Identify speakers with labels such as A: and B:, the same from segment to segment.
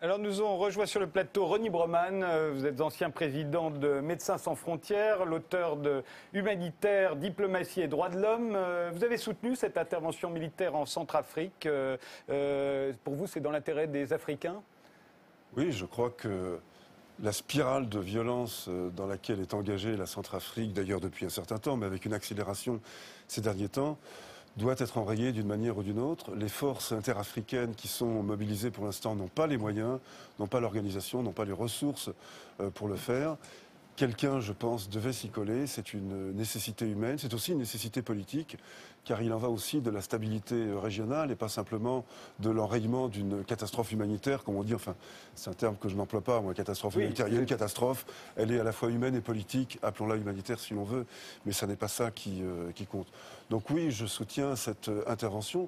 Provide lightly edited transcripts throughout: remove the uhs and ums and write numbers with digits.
A: Alors nous avons rejoint sur le plateau Rony Broman, vous êtes ancien président de Médecins sans frontières, l'auteur de Humanitaire, diplomatie et droits de l'homme. Vous avez soutenu cette intervention militaire en Centrafrique. Pour vous, c'est dans l'intérêt des Africains?
B: Oui, je crois que la spirale de violence dans laquelle est engagée la Centrafrique, d'ailleurs depuis un certain temps, mais avec une accélération ces derniers temps, doit être enrayée d'une manière ou d'une autre. Les forces interafricaines qui sont mobilisées pour l'instant n'ont pas les moyens, n'ont pas l'organisation, n'ont pas les ressources pour le faire. Quelqu'un, je pense, devait s'y coller. C'est une nécessité humaine, c'est aussi une nécessité politique, car il en va aussi de la stabilité régionale et pas simplement de l'enrayement d'une catastrophe humanitaire, comme on dit. Enfin, c'est un terme que je n'emploie pas, moi, catastrophe humanitaire. Il y a une catastrophe, elle est à la fois humaine et politique, appelons-la humanitaire si l'on veut, mais ça n'est pas ça qui compte. Donc oui, je soutiens cette intervention,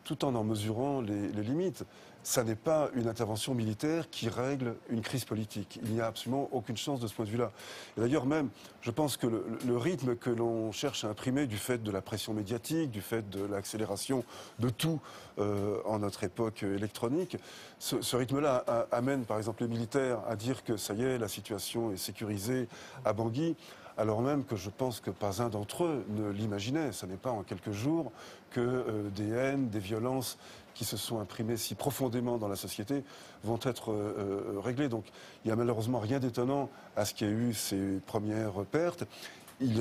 B: tout en mesurant les limites. Ça n'est pas une intervention militaire qui règle une crise politique. Il n'y a absolument aucune chance de ce point de vue-là. Et d'ailleurs même, je pense que le rythme que l'on cherche à imprimer du fait de la pression médiatique, du fait de l'accélération de tout en notre époque électronique, ce rythme-là amène par exemple les militaires à dire que ça y est, la situation est sécurisée à Bangui, alors même que je pense que pas un d'entre eux ne l'imaginait. Ce n'est pas en quelques jours que des haines, des violences qui se sont imprimées si profondément dans la société vont être réglées. Donc il n'y a malheureusement rien d'étonnant à ce qu'il y ait eu ces premières pertes.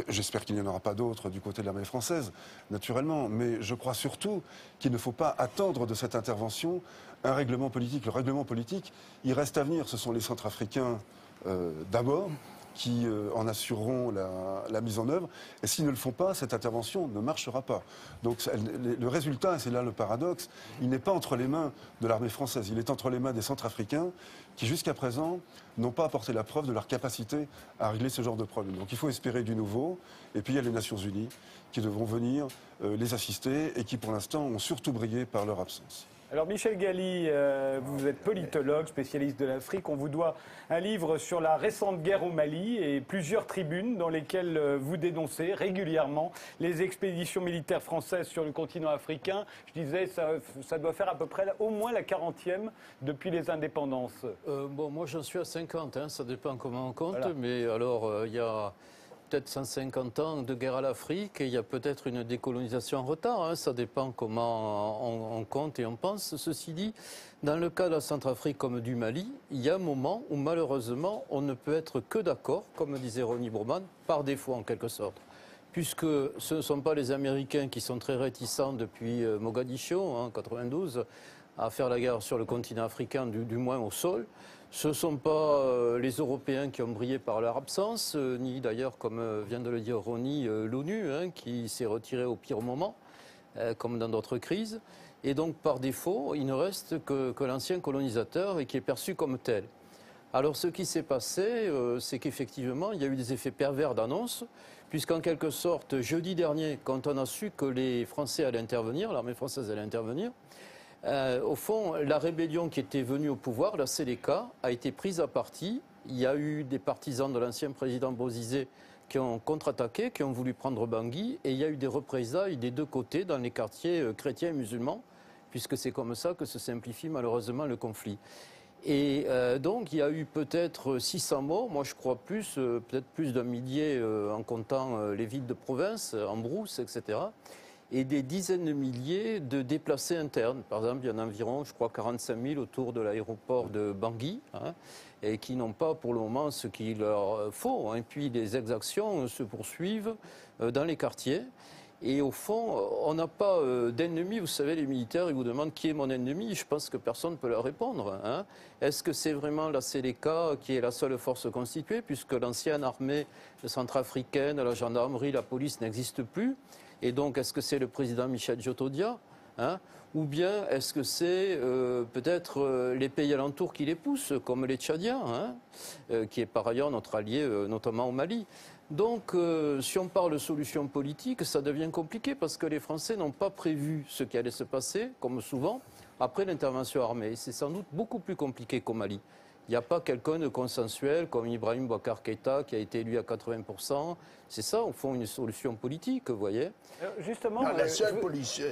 B: J'espère qu'il n'y en aura pas d'autres du côté de l'armée française, naturellement, mais je crois surtout qu'il ne faut pas attendre de cette intervention un règlement politique. Le règlement politique, il reste à venir. Ce sont les Centrafricains d'abord qui en assureront la mise en œuvre. Et s'ils ne le font pas, cette intervention ne marchera pas. Donc le résultat, et c'est là le paradoxe, il n'est pas entre les mains de l'armée française, il est entre les mains des Centrafricains qui, jusqu'à présent, n'ont pas apporté la preuve de leur capacité à régler ce genre de problème. Donc il faut espérer du nouveau. Et puis il y a les Nations Unies qui devront venir les assister et qui, pour l'instant, ont surtout brillé par leur absence.
A: Alors Michel Galli, vous êtes politologue, spécialiste de l'Afrique. On vous doit un livre sur la récente guerre au Mali et plusieurs tribunes dans lesquelles vous dénoncez régulièrement les expéditions militaires françaises sur le continent africain. Je disais, ça doit faire à peu près au moins la 40e depuis les indépendances.
C: Bon, moi j'en suis à 50, hein, ça dépend comment on compte,
A: voilà.
C: Mais alors il y a peut-être 150 ans de guerre à l'Afrique et il y a peut-être une décolonisation en retard, hein, ça dépend comment on compte et on pense. Ceci dit, dans le cas de la Centrafrique comme du Mali, il y a un moment où malheureusement on ne peut être que d'accord, comme disait Rony Broman, par défaut en quelque sorte. Puisque ce ne sont pas les Américains qui sont très réticents depuis Mogadiscio, en 92, à faire la guerre sur le continent africain, du moins au sol. Ce ne sont pas les Européens qui ont brillé par leur absence, ni d'ailleurs, comme vient de le dire Rony, l'ONU, hein, qui s'est retirée au pire moment, comme dans d'autres crises. Et donc, par défaut, il ne reste que l'ancien colonisateur et qui est perçu comme tel. Alors, ce qui s'est passé, c'est qu'effectivement, il y a eu des effets pervers d'annonce, puisqu'en quelque sorte, jeudi dernier, quand on a su que les Français allaient intervenir, l'armée française allait intervenir, au fond, la rébellion qui était venue au pouvoir, la Séléka, a été prise à partie. Il y a eu des partisans de l'ancien président Bozizé qui ont contre-attaqué, qui ont voulu prendre Bangui, et il y a eu des représailles des deux côtés dans les quartiers chrétiens et musulmans, puisque c'est comme ça que se simplifie malheureusement le conflit. Et donc il y a eu peut-être 600 morts, moi je crois plus, peut-être plus d'un millier en comptant les villes de province, en brousse, etc., et des dizaines de milliers de déplacés internes. Par exemple, il y en a environ, je crois, 45 000 autour de l'aéroport de Bangui, hein, et qui n'ont pas pour le moment ce qu'il leur faut. Et puis les exactions se poursuivent dans les quartiers. Et au fond, on n'a pas d'ennemi. Vous savez, les militaires, ils vous demandent qui est mon ennemi. Je pense que personne ne peut leur répondre. Hein. Est-ce que c'est vraiment la Séléka qui est la seule force constituée, puisque l'ancienne armée centrafricaine, la gendarmerie, la police n'existe plus? Et donc, est-ce que c'est le président Michel Djotodia, hein, ou bien est-ce que c'est peut-être les pays alentours qui les poussent, comme les Tchadiens, hein, qui est par ailleurs notre allié, notamment au Mali. Donc, si on parle de solution politique, ça devient compliqué parce que les Français n'ont pas prévu ce qui allait se passer, comme souvent, après l'intervention armée. C'est sans doute beaucoup plus compliqué qu'au Mali. Il n'y a pas quelqu'un de consensuel comme Ibrahim Boubacar Keïta qui a été élu à 80%. C'est ça, au fond, une solution politique, vous voyez.
A: Justement,
D: Non, la seule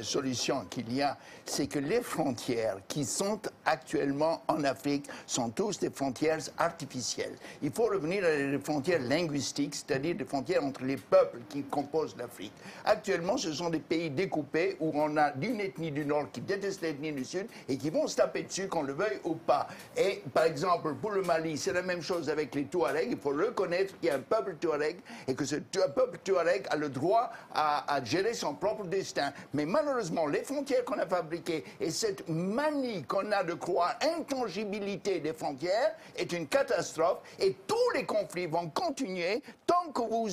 D: solution qu'il y a, c'est que les frontières qui sont actuellement en Afrique sont tous des frontières artificielles. Il faut revenir à des frontières linguistiques, c'est-à-dire des frontières entre les peuples qui composent l'Afrique. Actuellement, ce sont des pays découpés où on a d'une ethnie du Nord qui déteste l'ethnie du Sud et qui vont se taper dessus, qu'on le veuille ou pas. Et par exemple, pour le Mali, c'est la même chose avec les Touaregs. Il faut reconnaître qu'il y a un peuple Touareg et que ce peuple Touareg a le droit à gérer son propre destin. Mais malheureusement, les frontières qu'on a fabriquées et cette manie qu'on a de croire intangibilité des frontières est une catastrophe et tous les conflits vont continuer tant que vous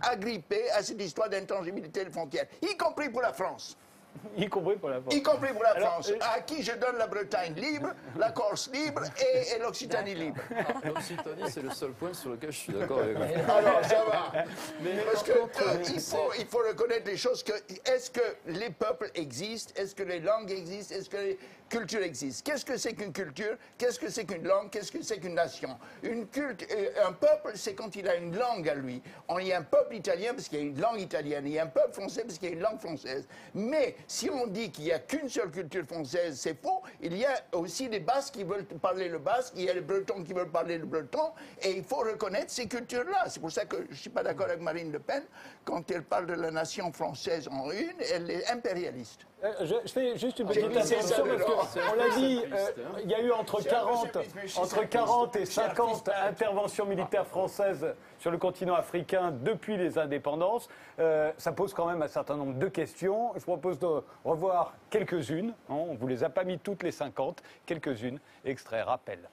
D: agrippez à cette histoire d'intangibilité des frontières, y compris pour la France.
A: Y compris pour la France.
D: Y compris pour la
A: Alors,
D: France, à qui je donne la Bretagne libre, la Corse libre et l'Occitanie libre.
C: L'Occitanie, c'est le seul point sur lequel je suis d'accord avec vous.
D: Alors, ça va.
C: Mais
D: Parce
C: par
D: que
C: contre,
D: il faut reconnaître les choses. Est-ce que les peuples existent? Est-ce que les langues existent? Est-ce que les cultures existent? Qu'est-ce que c'est qu'une culture? Qu'est-ce que c'est qu'une langue? Qu'est-ce que c'est qu'une nation? Un peuple, c'est quand il a une langue à lui. Il y a un peuple italien parce qu'il y a une langue italienne. Il y a un peuple français parce qu'il y a une langue française. Mais si on dit qu'il n'y a qu'une seule culture française, c'est faux. Il y a aussi des Basques qui veulent parler le basque, il y a les Bretons qui veulent parler le breton, et il faut reconnaître ces cultures-là. C'est pour ça que je ne suis pas d'accord avec Marine Le Pen. Quand elle parle de la nation française en une, elle est impérialiste.
A: Je fais juste une petite
D: J'ai glissé ça
A: intervention parce
D: dedans.
A: qu'on l'a dit, il y a eu entre 40 et 50
D: artiste.
A: interventions militaires françaises sur le continent africain depuis les indépendances. Ça pose quand même un certain nombre de questions. Je propose de revoir quelques-unes. On ne vous les a pas mis toutes les 50, quelques-unes. Extrait, rappel.